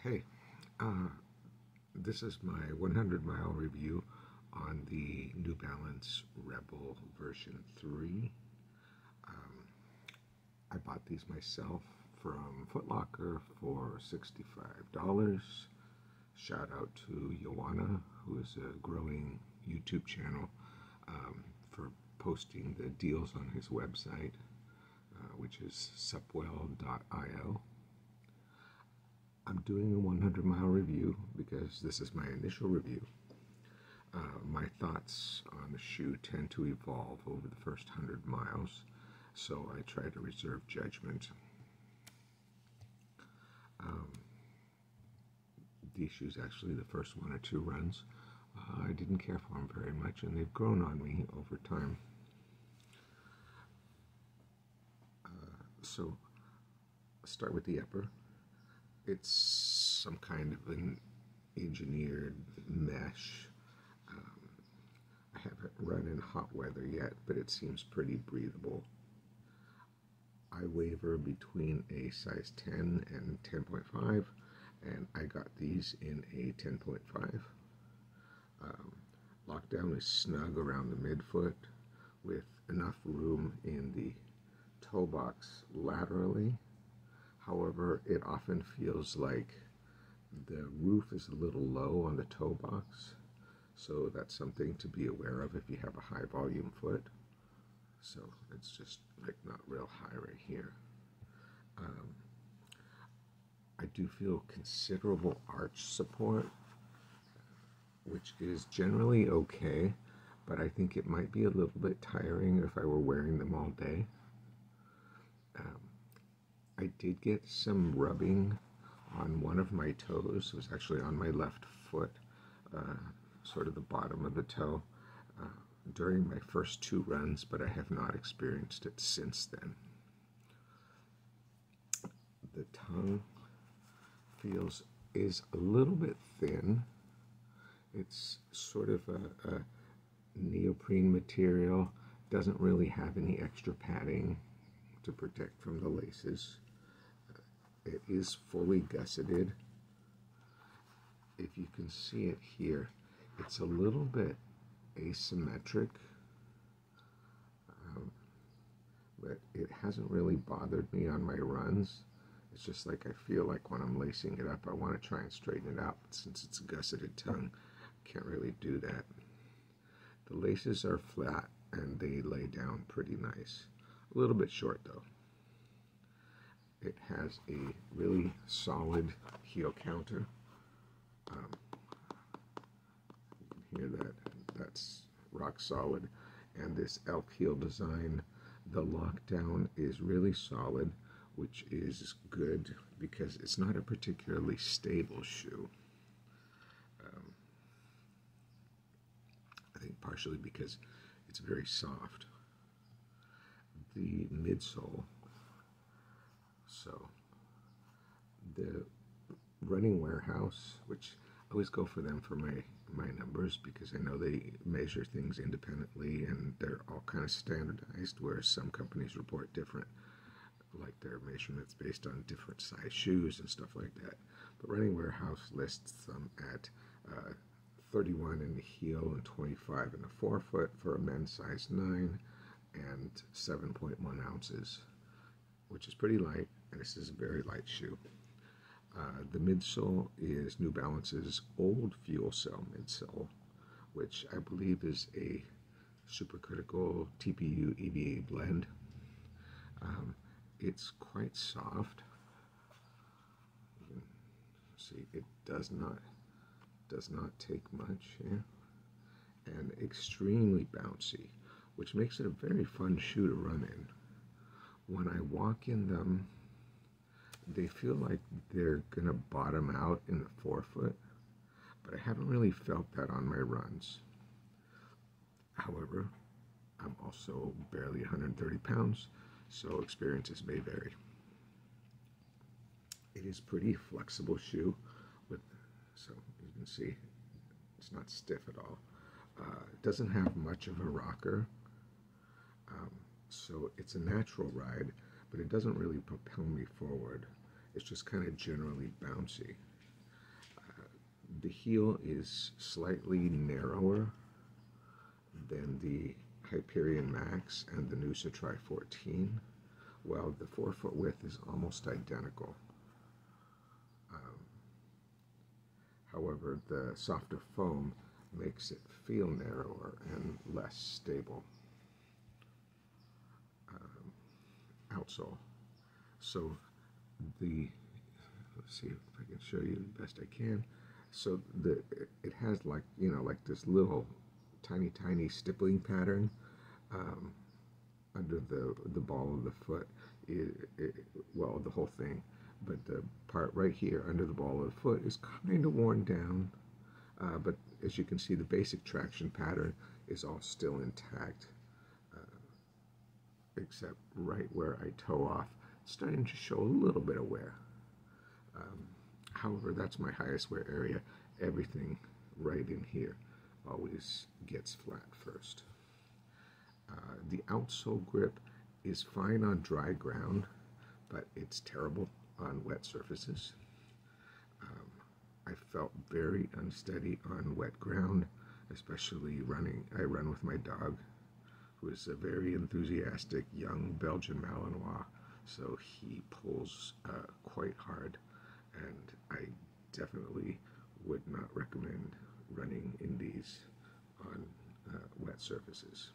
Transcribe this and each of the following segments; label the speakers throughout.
Speaker 1: Hey, uh, this is my 100-mile review on the New Balance Rebel version 3. Um, I bought these myself from Foot Locker for $65. Shout out to Joanna, who is a growing YouTube channel, for posting the deals on his website, which is supwell.io. I'm doing a 100-mile review because this is my initial review. My thoughts on the shoe tend to evolve over the first 100 miles, so I try to reserve judgment. These shoes, actually, the first one or two runs, I didn't care for them very much, and they've grown on me over time. So, let's start with the upper. It's some kind of an engineered mesh. I haven't run in hot weather yet, but it seems pretty breathable. I waver between a size 10 and 10.5, and I got these in a 10.5. Lockdown is snug around the midfoot with enough room in the toe box laterally. However, it often feels like the roof is a little low on the toe box, so that's something to be aware of if you have a high volume foot. So it's just like not real high right here. I do feel considerable arch support, which is generally okay, but I think it might be a little bit tiring if I were wearing them all day. I did get some rubbing on one of my toes. It was actually on my left foot, sort of the bottom of the toe, during my first two runs, but I have not experienced it since then. The tongue is a little bit thin. It's sort of a neoprene material, doesn't really have any extra padding to protect from the laces. It is fully gusseted. If you can see it here, it's a little bit asymmetric, but it hasn't really bothered me on my runs. It's just like I feel like when I'm lacing it up, I want to try and straighten it out, but since it's a gusseted tongue, I can't really do that. The laces are flat and they lay down pretty nice. A little bit short though. It has a really solid heel counter. You can hear that. That's rock solid. And this elk heel design, the lockdown is really solid, which is good because it's not a particularly stable shoe. I think partially because it's very soft. The midsole, so the Running Warehouse, which I always go for them for my numbers because I know they measure things independently and they're all kind of standardized, whereas some companies report different, like their measurements based on different size shoes and stuff like that. But Running Warehouse lists them at 31 in the heel and 25 in the forefoot for a men's size 9 and 7.1 ounces, which is pretty light, and this is a very light shoe. The midsole is New Balance's old fuel cell midsole, which I believe is a supercritical TPU EVA blend. It's quite soft. You can see it does not take much, yeah? And extremely bouncy, which makes it a very fun shoe to run in. When I walk in them, they feel like they're gonna bottom out in the forefoot, but I haven't really felt that on my runs. However, I'm also barely 130 pounds, so experiences may vary. It is pretty flexible shoe, so you can see it's not stiff at all. It doesn't have much of a rocker, so it's a natural ride, but it doesn't really propel me forward. It's just kind of generally bouncy. The heel is slightly narrower than the Hyperion Max and the Noosa Tri 14, while the forefoot width is almost identical. However, the softer foam makes it feel narrower and less stable outsole. So let's see if I can show you the best I can. So it has like, like this little tiny stippling pattern under the ball of the foot. Well, the whole thing, but the part right here under the ball of the foot is kind of worn down. But as you can see, the basic traction pattern is all still intact, except right where I toe off, it's starting to show a little bit of wear. However, that's my highest wear area. Everything right in here always gets flat first. The outsole grip is fine on dry ground, but it's terrible on wet surfaces. I felt very unsteady on wet ground, especially running. I run with my dog, who is a very enthusiastic young Belgian Malinois, so he pulls quite hard, and I definitely would not recommend running in these on wet surfaces.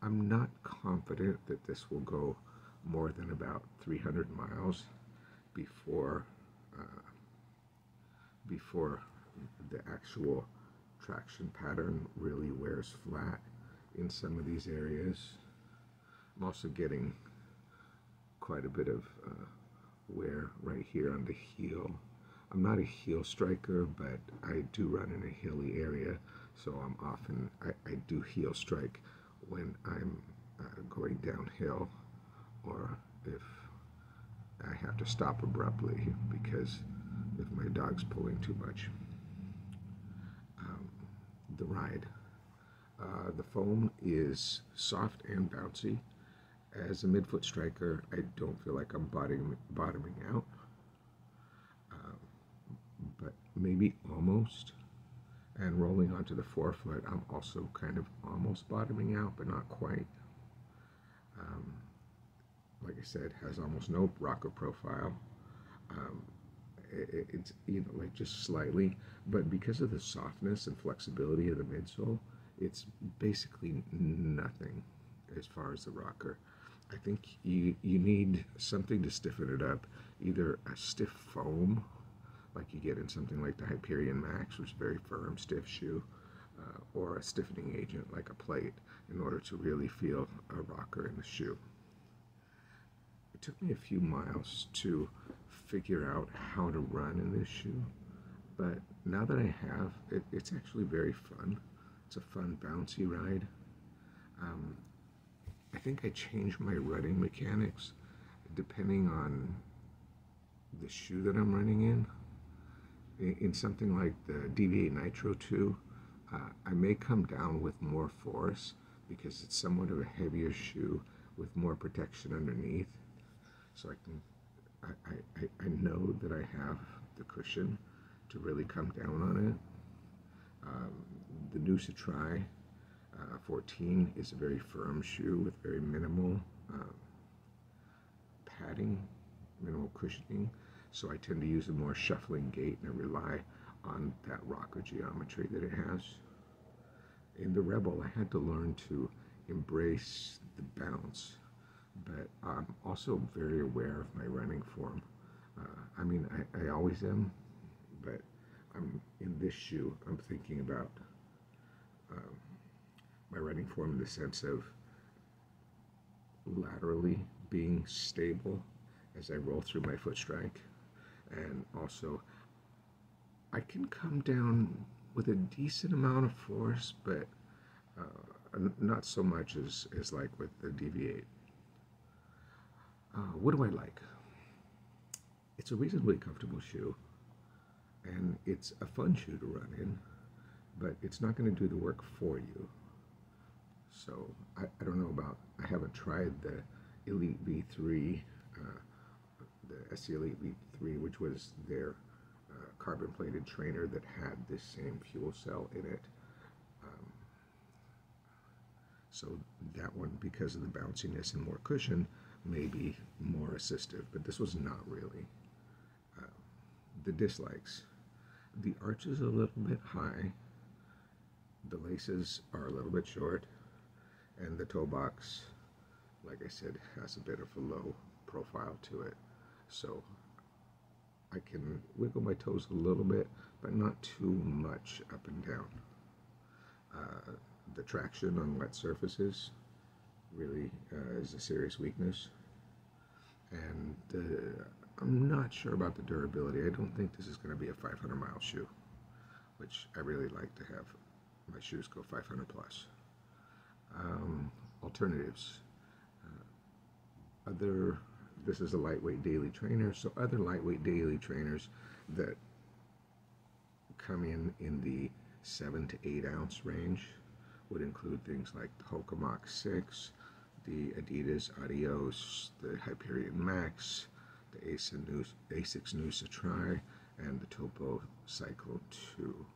Speaker 1: I'm not confident that this will go more than about 300 miles before the actual traction pattern really wears flat in some of these areas. I'm also getting quite a bit of wear right here on the heel. I'm not a heel striker, but I do run in a hilly area, so I do heel strike when I'm going downhill, or if I have to stop abruptly because if my dog's pulling too much. The ride. The foam is soft and bouncy. As a midfoot striker, I don't feel like I'm bottoming out, but maybe almost. And rolling onto the forefoot, I'm also kind of almost bottoming out, but not quite. Like I said, has almost no rocker profile. It's like just slightly, but because of the softness and flexibility of the midsole, it's basically nothing as far as the rocker. I think you need something to stiffen it up, either a stiff foam, like you get in something like the Hyperion Max, which is a very firm, stiff shoe, or a stiffening agent like a plate, in order to really feel a rocker in the shoe. It took me a few miles to figure out how to run in this shoe, but now that I have, it's actually very fun. It's a fun, bouncy ride. I think I changed my running mechanics depending on the shoe that I'm running in. In something like the Deviate Nitro 2, I may come down with more force because it's somewhat of a heavier shoe with more protection underneath. So I know that I have the cushion to really come down on it. The Noosa Tri 14 is a very firm shoe with very minimal padding, minimal cushioning. So I tend to use a more shuffling gait and I rely on that rocker geometry that it has. In the Rebel, I had to learn to embrace the bounce, but I'm also very aware of my running form. I mean, I always am, but in this shoe, I'm thinking about my running form in the sense of laterally being stable as I roll through my foot strike, and also I can come down with a decent amount of force, but not so much as like with the Deviate. What do I like? It's a reasonably comfortable shoe, and it's a fun shoe to run in, but it's not going to do the work for you. So I don't know about, I haven't tried the Elite V3, the SC Elite V3, which was their carbon-plated trainer that had this same fuel cell in it. So that one, because of the bounciness and more cushion, may be more assistive, but this was not really. The dislikes. The arch is a little bit high, the laces are a little bit short, and the toe box, like I said, has a bit of a low profile to it. So I can wiggle my toes a little bit, but not too much up and down. The traction on wet surfaces really is a serious weakness. And I'm not sure about the durability. I don't think this is going to be a 500-mile shoe, which I really like to have my shoes go 500 plus. Alternatives. This is a lightweight daily trainer, so other lightweight daily trainers that come in the 7 to 8 ounce range would include things like the Hoka Mach 6, the Adidas Adios, the Hyperion Max, the Asics Noosa Tri, and the Topo Cycle 2.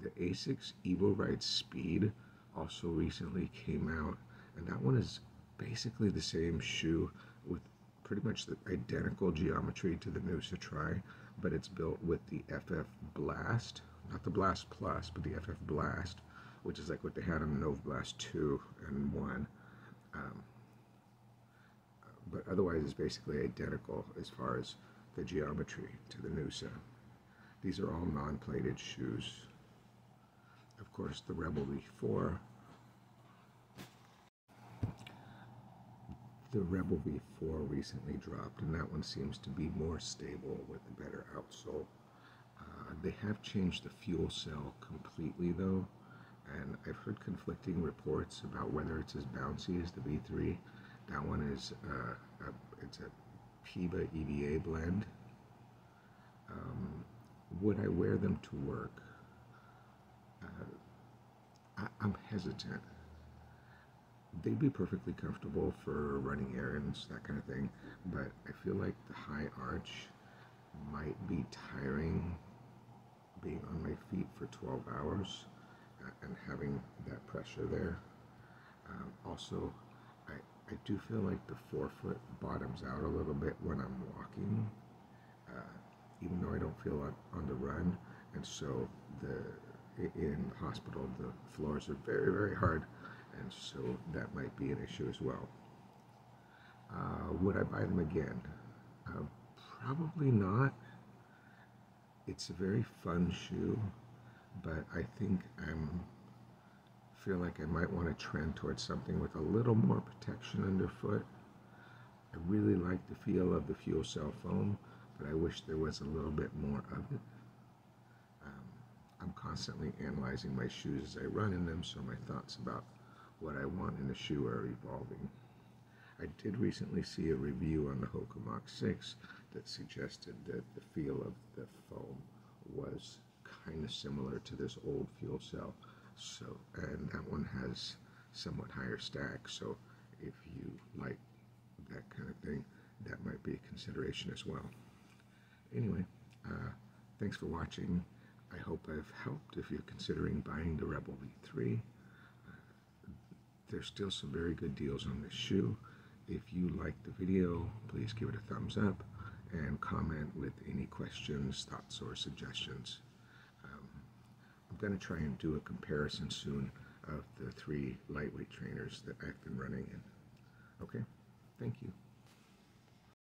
Speaker 1: The Asics Evo Ride Speed also recently came out, and that one is basically the same shoe with pretty much the identical geometry to the Noosa Tri, but it's built with the FF Blast, not the Blast Plus, but the FF Blast, which is like what they had on the Nova Blast 2 and 1. But otherwise it's basically identical as far as the geometry to the Noosa. These are all non-plated shoes. Of course, the Rebel V4. The Rebel V4 recently dropped, and that one seems to be more stable with a better outsole. They have changed the fuel cell completely though, and I've heard conflicting reports about whether it's as bouncy as the V3. That one is it's a PIBA EVA blend. Would I wear them to work? I'm hesitant. They'd be perfectly comfortable for running errands, that kind of thing, but I feel like the high arch might be tiring being on my feet for 12 hours and having that pressure there. Also, I do feel like the forefoot bottoms out a little bit when I'm walking, even though I don't feel on the run, and so in the hospital the floors are very, very hard, and so that might be an issue as well. Would I buy them again? Probably not. It's a very fun shoe, but I think feel like I might want to trend towards something with a little more protection underfoot. I really like the feel of the fuel cell foam, but I wish there was a little bit more of it. I'm constantly analyzing my shoes as I run in them, so my thoughts about what I want in a shoe are evolving. I did recently see a review on the Hoka Mach 6 that suggested that the feel of the foam was kind of similar to this old fuel cell. So, and that one has somewhat higher stack, so if you like that kind of thing, that might be a consideration as well. Anyway, thanks for watching. I hope I've helped if you're considering buying the Rebel V3. There's still some very good deals on this shoe. If you liked the video, please give it a thumbs up and comment with any questions, thoughts, or suggestions. I'm going to try and do a comparison soon of the 3 lightweight trainers that I've been running in. Okay, thank you.